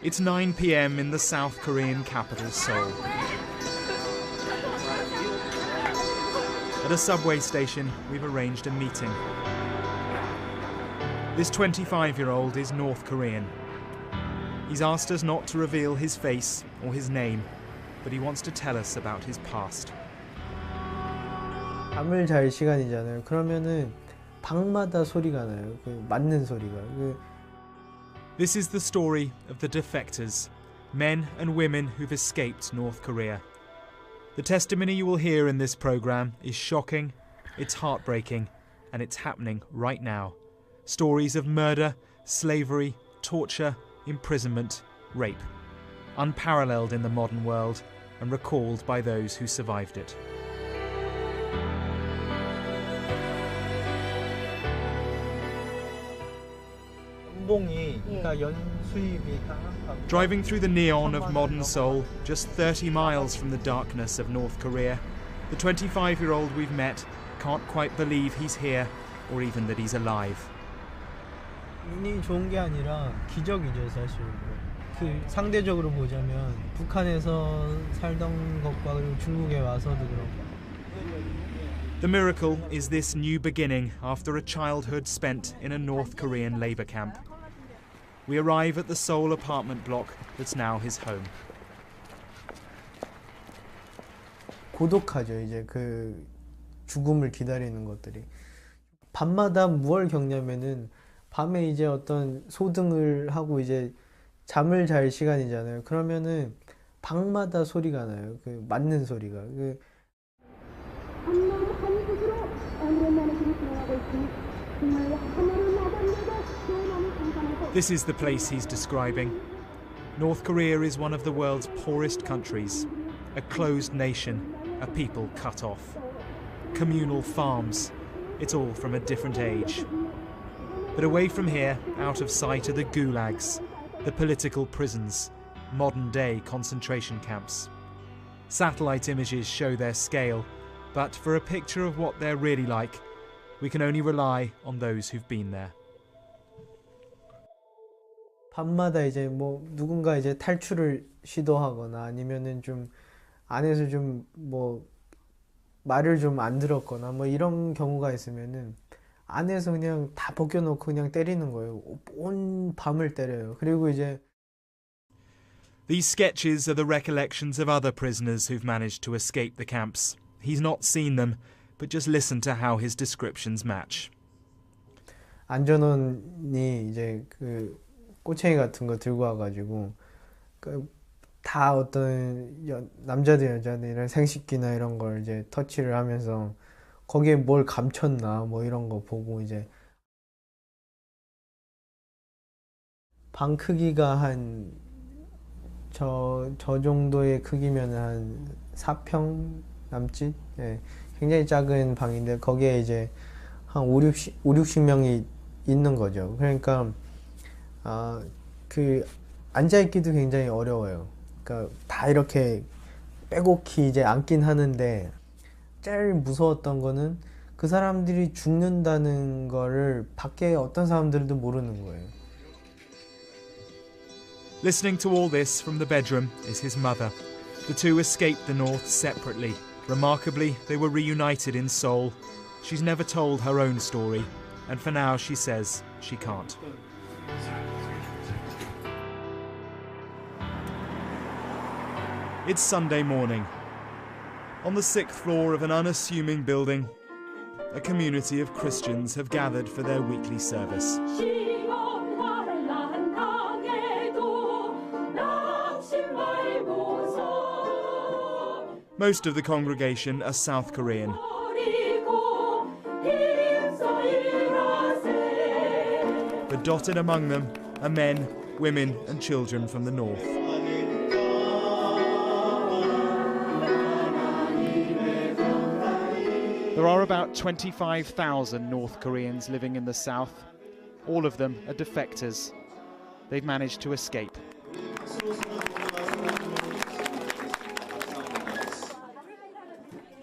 It's 9 p.m. in the South Korean capital, Seoul. At a subway station, we've arranged a meeting. This 25-year-old is North Korean. He's asked us not to reveal his face or his name, but he wants to tell us about his past. 잠을 잘 시간이잖아요. 그러면은 방마다 소리가 나요. 맞는 소리가. This is the story of the defectors, men and women who've escaped North Korea. The testimony you will hear in this program is shocking, it's heartbreaking, and it's happening right now. Stories of murder, slavery, torture, imprisonment, rape. Unparalleled in the modern world and recalled by those who survived it. Driving through the neon of modern Seoul, just 30 miles from the darkness of North Korea, the 25-year-old we've met can't quite believe he's here or even that he's alive. 운이 좋은 게 아니라 기적이죠, 사실. 상대적으로 보자면 북한에서 살던 것과 그리고 중국에 와서도 그렇고. The miracle is this new beginning after a childhood spent in a North Korean labor camp. We arrive at the Seoul apartment block that's now his home. 고독하죠, 이제 죽음을 기다리는 것들이. 밤마다 무얼 겪냐면은 밤에 이제 어떤 소등을 하고 이제 잠을 잘 시간이잖아요. 그러면은 방마다 소리가 나요. 맞는 소리가. This is the place he's describing. North Korea is one of the world's poorest countries, a closed nation, a people cut off. Communal farms, it's all from a different age. But away from here, out of sight, are the gulags, the political prisons, modern-day concentration camps. Satellite images show their scale, but for a picture of what they're really like, we can only rely on those who've been there. 밤마다 이제 누군가 이제 탈출을 시도하거나 아니면은 좀 안에서 좀 말을 좀 안 들었거나 이런 경우가 있으면은 안에서 그냥 다 벗겨놓고 그냥 때리는 거예요. 온 밤을 때려요. 그리고 이제 These sketches are the recollections of other prisoners who've managed to escape the camps. He's not seen them, but just listen to how his descriptions match. 안전원이 이제 꼬챙이 같은 거 들고 와가지고 다 어떤 남자들 여자들이랑 생식기나 이런 걸 이제 터치를 하면서 거기에 뭘 감췄나 이런 거 보고 이제 방 크기가 한 저 정도의 크기면 한 4평 남짓? 예, 굉장히 작은 방인데 거기에 이제 한 60명이 있는 거죠. 그러니까 앉아있기도 굉장히 어려워요. 그러니까 다 이렇게 빼곡히 이제 앉긴 하는데 제일 무서웠던 거는 그 사람들이 죽는다는 거를 밖에 어떤 사람들도 모르는 거예요. Listening to all this from the bedroom is his mother. The two escaped the north separately. Remarkably, they were reunited in Seoul. She's never told her own story, and for now she says she can't. It's Sunday morning. On the 6th floor of an unassuming building, a community of Christians have gathered for their weekly service. Most of the congregation are South Korean. But dotted among them are men, women and children from the north. There are about 25,000 North Koreans living in the south. All of them are defectors. They've managed to escape.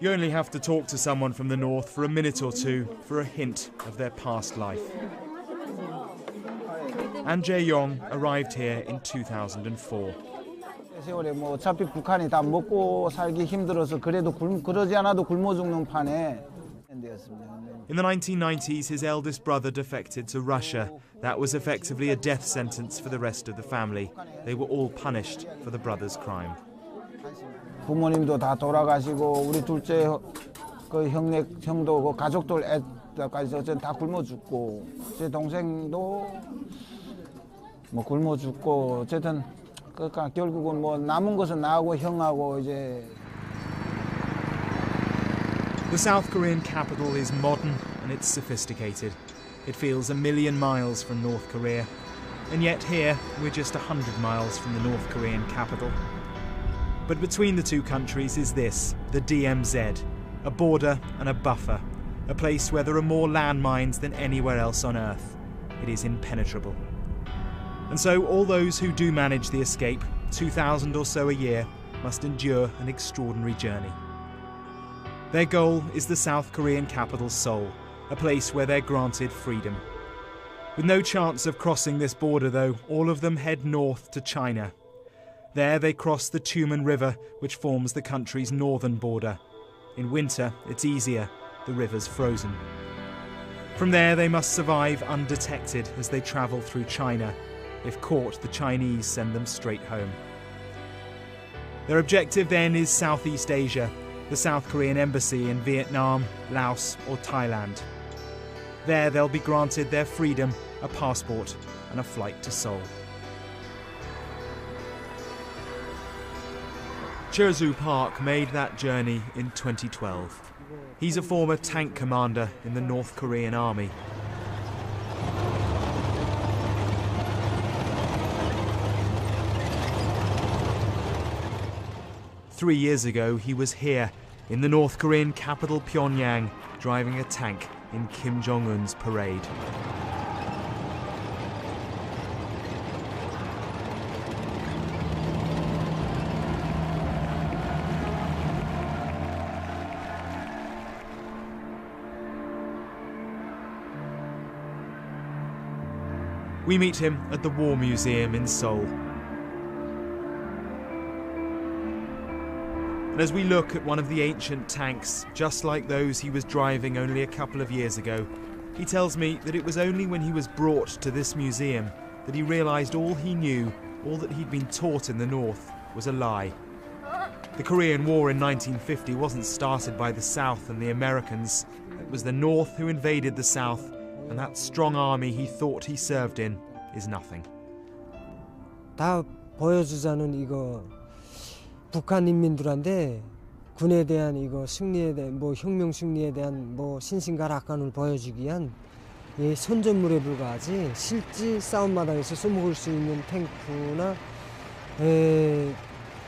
You only have to talk to someone from the north for a minute or two for a hint of their past life. An Jae-yong arrived here in 2004. 세월에 뭐 어차피 북한이 다 먹고 살기 힘들어서 그래도 그러지 않아도 굶어 죽는 판에 되었습니다. In the 1990s, his eldest brother defected to Russia. That was effectively a death sentence for the rest of the family. They were all punished for the brother's crime. 부모님도 다 돌아가시고 우리 둘째 그 형도 그 가족들 애까지 어쨌든 다 굶어 죽고 제 동생도 뭐 굶어 죽고 어쨌든 그러니까 결국은 뭐 남은 것은 나하고 형하고 이제. The South Korean capital is modern and it's sophisticated. It feels a million miles from North Korea. And yet here, we're just 100 miles from the North Korean capital. But between the two countries is this, the DMZ, a border and a buffer, a place where there are more landmines than anywhere else on Earth. It is impenetrable. And so all those who do manage the escape, 2,000 or so a year, must endure an extraordinary journey. Their goal is the South Korean capital Seoul, a place where they're granted freedom. With no chance of crossing this border though, all of them head north to China. There they cross the Tumen River, which forms the country's northern border. In winter, it's easier, the river's frozen. From there they must survive undetected as they travel through China. If caught, the Chinese send them straight home. Their objective then is Southeast Asia, the South Korean embassy in Vietnam, Laos or Thailand. There they'll be granted their freedom, a passport and a flight to Seoul. Cheosu Park made that journey in 2012. He's a former tank commander in the North Korean army. Three years ago, he was here, in the North Korean capital Pyongyang, driving a tank in Kim Jong-un's parade. We meet him at the War Museum in Seoul. And as we look at one of the ancient tanks, just like those he was driving only a couple of years ago, he tells me that it was only when he was brought to this museum that he realised all he knew, all that he'd been taught in the North, was a lie. The Korean War in 1950 wasn't started by the South and the Americans. It was the North who invaded the South, and that strong army he thought he served in is nothing. 다 보여주자는 이거 북한 인민들한테 군에 대한 이거 승리에 대한 뭐 혁명 승리에 대한 뭐 신신가락관을 보여주기 위한 예, 선전물에 불과하지 실제 싸움마당에서 써먹을 수 있는 탱크나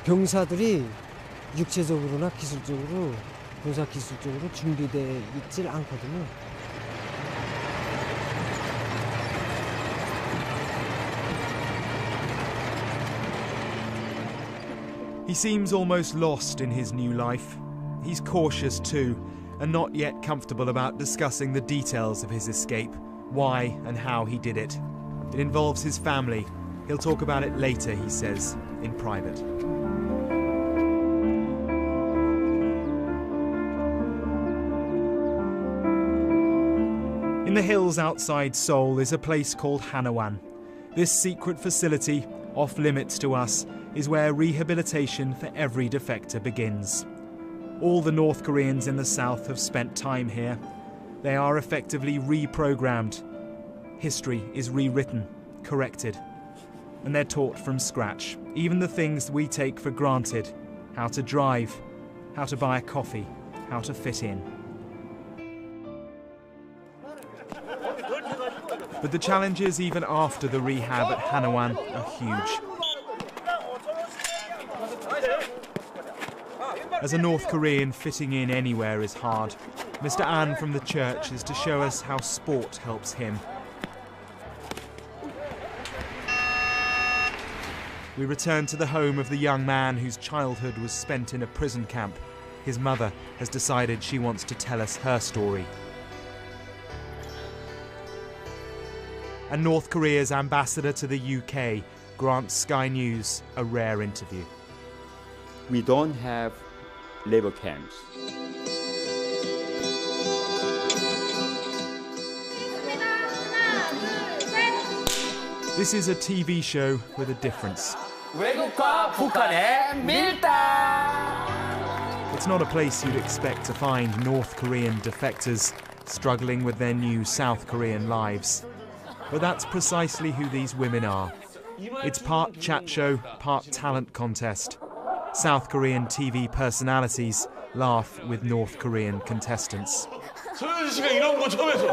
병사들이 육체적으로나 기술적으로 군사 기술적으로 준비되어 있질 않거든요. He seems almost lost in his new life. He's cautious too, and not yet comfortable about discussing the details of his escape, why and how he did it. It involves his family. He'll talk about it later, he says, in private. In the hills outside Seoul is a place called Hanawan. This secret facility, off limits to us, is where rehabilitation for every defector begins. All the North Koreans in the South have spent time here. They are effectively reprogrammed. History is rewritten, corrected, and they're taught from scratch, even the things we take for granted: how to drive, how to buy a coffee, how to fit in. But the challenges even after the rehab at Hanawan are huge. As a North Korean, fitting in anywhere is hard. Mr. An from the church is to show us how sport helps him. We return to the home of the young man whose childhood was spent in a prison camp. His mother has decided she wants to tell us her story. and North Korea's ambassador to the UK grants Sky News a rare interview. We don't have labor camps. This is a TV show with a difference. 외국과 북한의 밀당. It's not a place you'd expect to find North Korean defectors struggling with their new South Korean lives. But that's precisely who these women are. It's part chat show, part talent contest. South Korean TV personalities laugh with North Korean contestants. 소연 씨가 이런 거 처음 해서.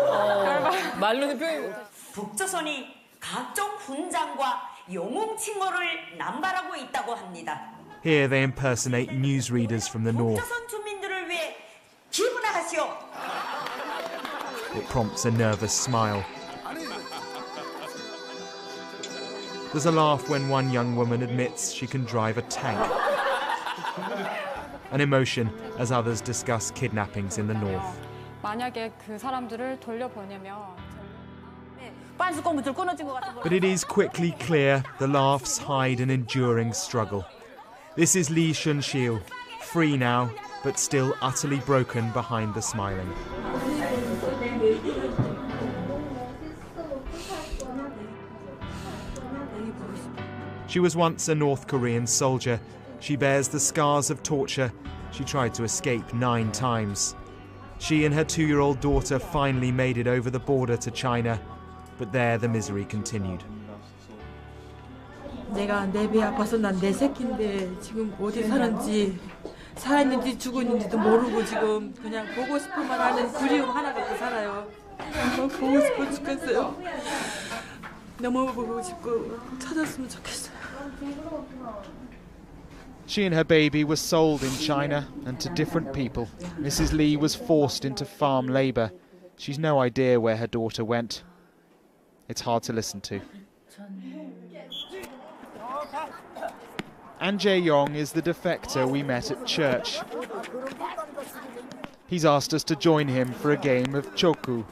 말로는 표현. 북조선이 각종 훈장과 영웅 칭호를 남발하고 있다고 합니다. Here they impersonate newsreaders from the north. 북조선 주민들을 위해 기분하시오. It prompts a nervous smile. There's a laugh when one young woman admits she can drive a tank. An emotion as others discuss kidnappings in the north. 만약에 그 사람들을 돌려보내면 But it is quickly clear the laughs hide an enduring struggle. This is Lee Shun-shil, free now, but still utterly broken behind the smiling. She was once a North Korean soldier. She bears the scars of torture. She tried to escape 9 times. She and her 2-year-old daughter finally made it over the border to China. But there the misery continued. 내가 내 배 아파서 난 내 새끼인데 지금 어디 사는지 살아있는지 죽었는지도 모르고 지금 그냥 보고 싶어만 하는 그리움 하나 갖고 살아요. 너무 보고 싶어 죽겠어요. 너무 보고 싶고 찾았으면 좋겠어요. She and her baby were sold in China and to different people. Mrs. Lee was forced into farm labour. She's no idea where her daughter went. It's hard to listen to. An Jae-yong is the defector we met at church. He's asked us to join him for a game of choku.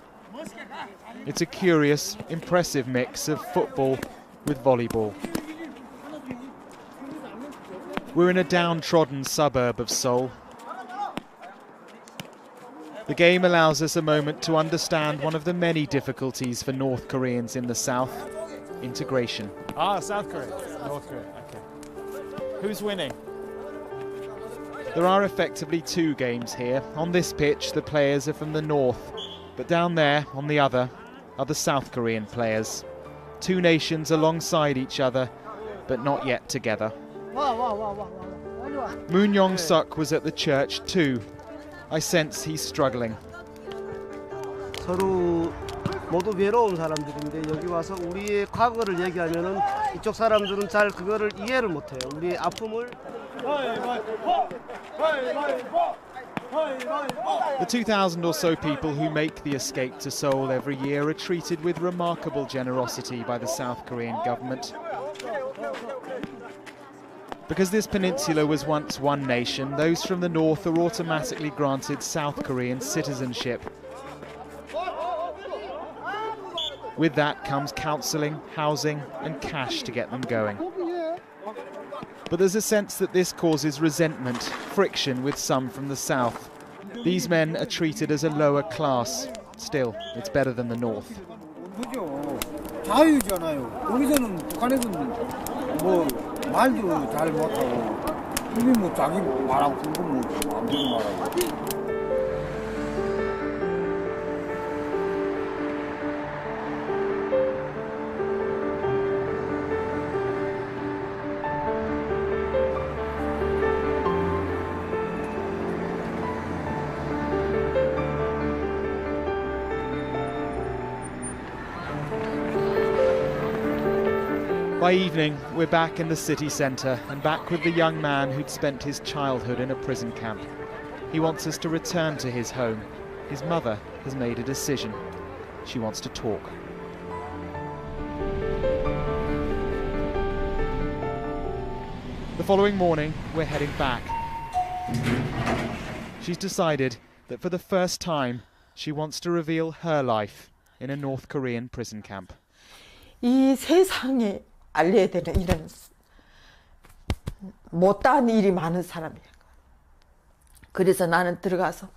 It's a curious, impressive mix of football with volleyball. We're in a downtrodden suburb of Seoul. The game allows us a moment to understand one of the many difficulties for North Koreans in the south: integration. South Korea. North Korea. Okay. Who's winning? There are effectively 2 games here. On this pitch, the players are from the north, but down there, on the other, are the South Korean players. 2 nations alongside each other, but not yet together. Moon Young-suk was at the church too. I sense he's struggling. 서로 모두 외로운 사람들인데 여기 와서 우리의 과거를 얘기하면은 이쪽 사람들은 잘 그거를 이해를 못 해요. 우리의 아픔을. The 2,000 or so people who make the escape to Seoul every year are treated with remarkable generosity by the South Korean government. Because this peninsula was once one nation, those from the north are automatically granted South Korean citizenship. With that comes counselling, housing and cash to get them going. But there's a sense that this causes resentment, friction with some from the south. These men are treated as a lower class. Still, it's better than the north. 자유잖아요. 여기서는 북한에서는 뭐 말도 잘 못하고 이게 뭐 자기 말하고 싶은 거 뭐 마음대로 말하고. By evening, we're back in the city centre and back with the young man who'd spent his childhood in a prison camp. He wants us to return to his home. His mother has made a decision. She wants to talk. The following morning, we're heading back. She's decided that for the first time, she wants to reveal her life in a North Korean prison camp. 이 세상에 알려야 되는 이런 못다한 일이 많은 사람이야. 그래서 나는 들어가서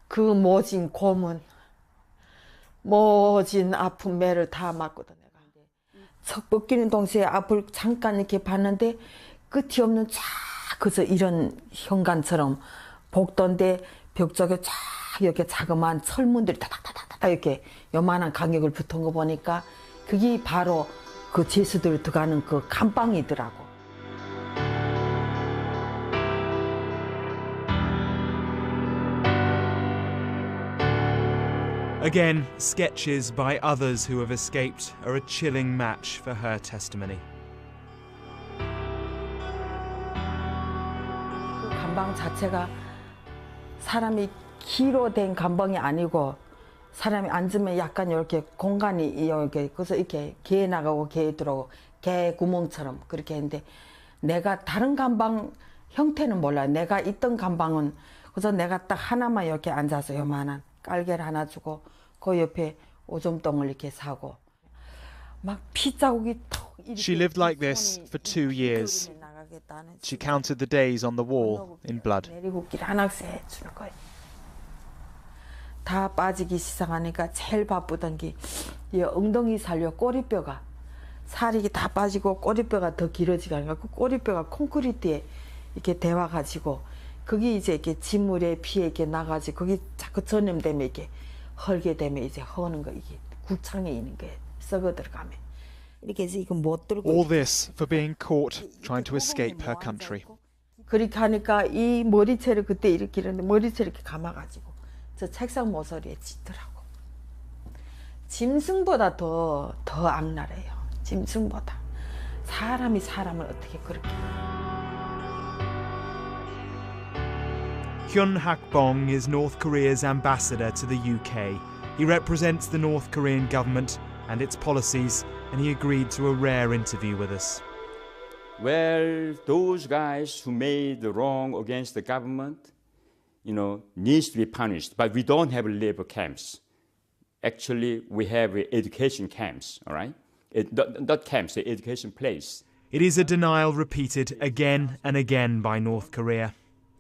그 모진 고문, 모진 아픈 매를 다 맞거든. 내가 석 벗기는 동시에 앞을 잠깐 이렇게 봤는데 끝이 없는 쫙 그래서 이런 현관처럼 복도인데 벽 쪽에 쫙 이렇게 자그마한 철문들이 다닥다닥다닥 이렇게 요만한 간격을 붙은 거 보니까 그게 바로 그 죄수들 들어가는 그 감방이더라고. Again, sketches by others who have escaped are a chilling match for her testimony. 그 감방 자체가 사람이 키로 된 감방이 아니고 사람이 앉으면 약간 이렇게 공간이 이렇게 그래서 이렇게 개 나가고 개 들어오고 개 구멍처럼 그렇게 했는데 내가 다른 감방 형태는 몰라요. 내가 있던 감방은 그래서 내가 딱 하나만 이렇게 앉아서 요만한 깔개를 하나 주고 그 옆에 오줌똥을 이렇게 사고 막 피자국이 톡 이렇게. She lived like this for 2 years. She counted the days on the wall in blood. 내리국길 하나씩 해주는 거예요. 다 빠지기 시작하니까 제일 바쁘던 게 이 엉덩이 살려 꼬리뼈가 살이 다 빠지고 꼬리뼈가 더 길어지고 하니까 그 꼬리뼈가 콘크리트에 이렇게 대와가지고 거기 이제 이렇게 진물에 피에 이렇게 나가지고 거기 자꾸 전염되면 이렇게 헐게 되면 이제 허는 거 이게 구창에 있는 게 썩어 들어가면 이렇게 해서 이거 못 들고. All this for being caught trying to escape her country. 그렇게 하니까 이 머리채를 그때 이렇게 이랬는데 머리채를 이렇게 감아가지고 저 책상 모서리에 찢더라고. 짐승보다 더 악랄해요. 짐승보다. 사람이 사람을 어떻게 그렇게. Hyun Hak-bong is North Korea's ambassador to the UK. He represents the North Korean government and its policies, and he agreed to a rare interview with us. Well, those guys who made the wrong against the government, needs to be punished. But we don't have labor camps. Actually, we have education camps, all right? Not camps, the education place. It is a denial repeated again and again by North Korea.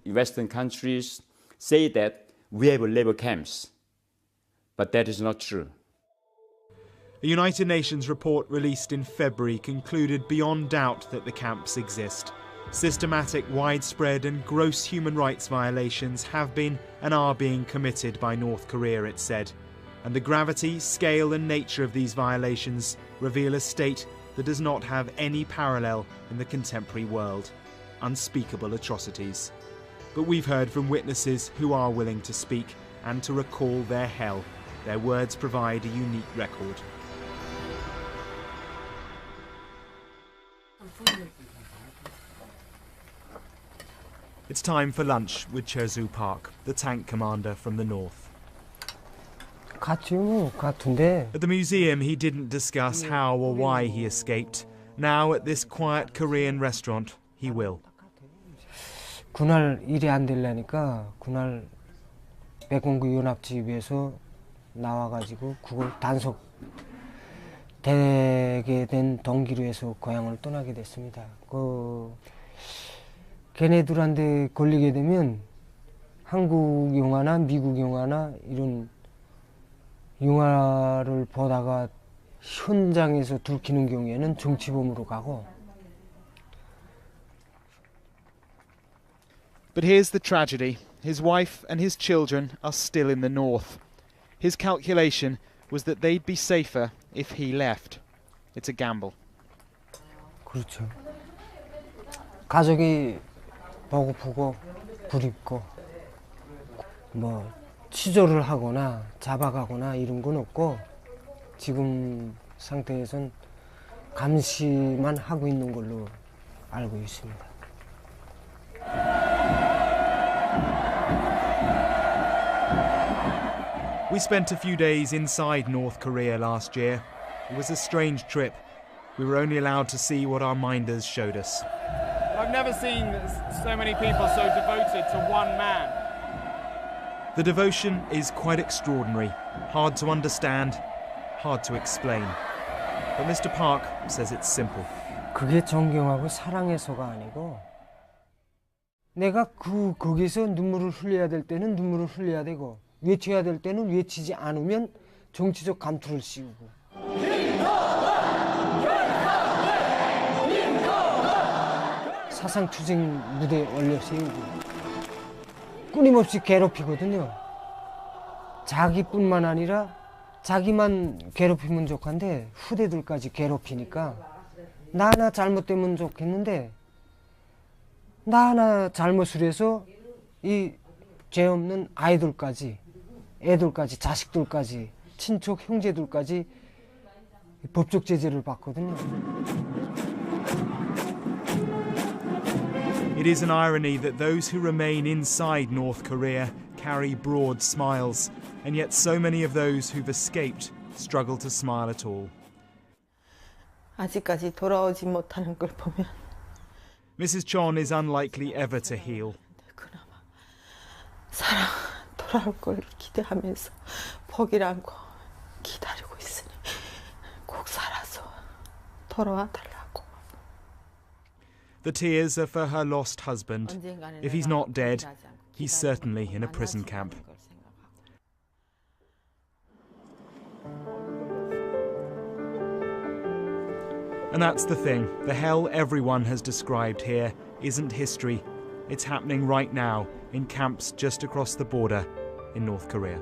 Western countries say that we have labor camps, but that is not true. A United Nations report released in February concluded beyond doubt that the camps exist. Systematic, widespread and gross human rights violations have been and are being committed by North Korea, it said. And the gravity, scale and nature of these violations reveal a state that does not have any parallel in the contemporary world. Unspeakable atrocities. But we've heard from witnesses who are willing to speak and to recall their hell. Their words provide a unique record. It's time for lunch with Chesu Park, the tank commander from the north. 같은데. At the museum, he didn't discuss how or why he escaped. Now, at this quiet Korean restaurant, he will. 그날 일이 안 되려니까 그날 백운구 연합집에서 나와가지고 그걸 단속 되게 된 동기로 해서 고향을 떠나게 됐습니다. 걔네들한테 걸리게 되면 한국 영화나 미국 영화나 이런 영화를 보다가 현장에서 들키는 경우에는 정치범으로 가고. But here's the tragedy. His wife and his children are still in the north. His calculation was that they'd be safer if he left. It's a gamble. 그렇죠. 가족이 보고프고 그립고 뭐 취조를 하거나 잡아가거나 이런 건 없고 지금 상태에선 감시만 하고 있는 걸로 알고 있습니다. We spent a few days inside North Korea last year. It was a strange trip. We were only allowed to see what our minders showed us. I've never seen so many people so devoted to one man. The devotion is quite extraordinary, hard to understand, hard to explain. But Mr. Park says it's simple. 그게 존경하고 사랑해서가 아니고 내가 거기서 눈물을 흘려야 될 때는 눈물을 흘려야 되고 외쳐야 될 때는 외치지 않으면 정치적 감투를 씌우고 사상투쟁 무대에 올려 세우고 끊임없이 괴롭히거든요. 자기뿐만 아니라 자기만 괴롭히면 좋겠는데 후대들까지 괴롭히니까 나 하나 잘못되면 좋겠는데 나 하나 잘못을 해서 이 죄 없는 아이들까지 애들까지 자식들까지 친척 형제들까지 법적 제재를 받거든요. It is an irony that those who remain inside North Korea carry broad smiles, and yet so many of those who've escaped struggle to smile at all. 아직까지 돌아오지 못하는 걸 보면 Mrs. Chon is unlikely ever to heal. 사랑 돌아올 걸 기대하면서 포기를 안고 기다리고 있으니 꼭 살아서 돌아와 달라고. The tears are for her lost husband. If he's not dead, he's certainly in a prison camp. And that's the thing. The hell everyone has described here isn't history. It's happening right now in camps just across the border in North Korea.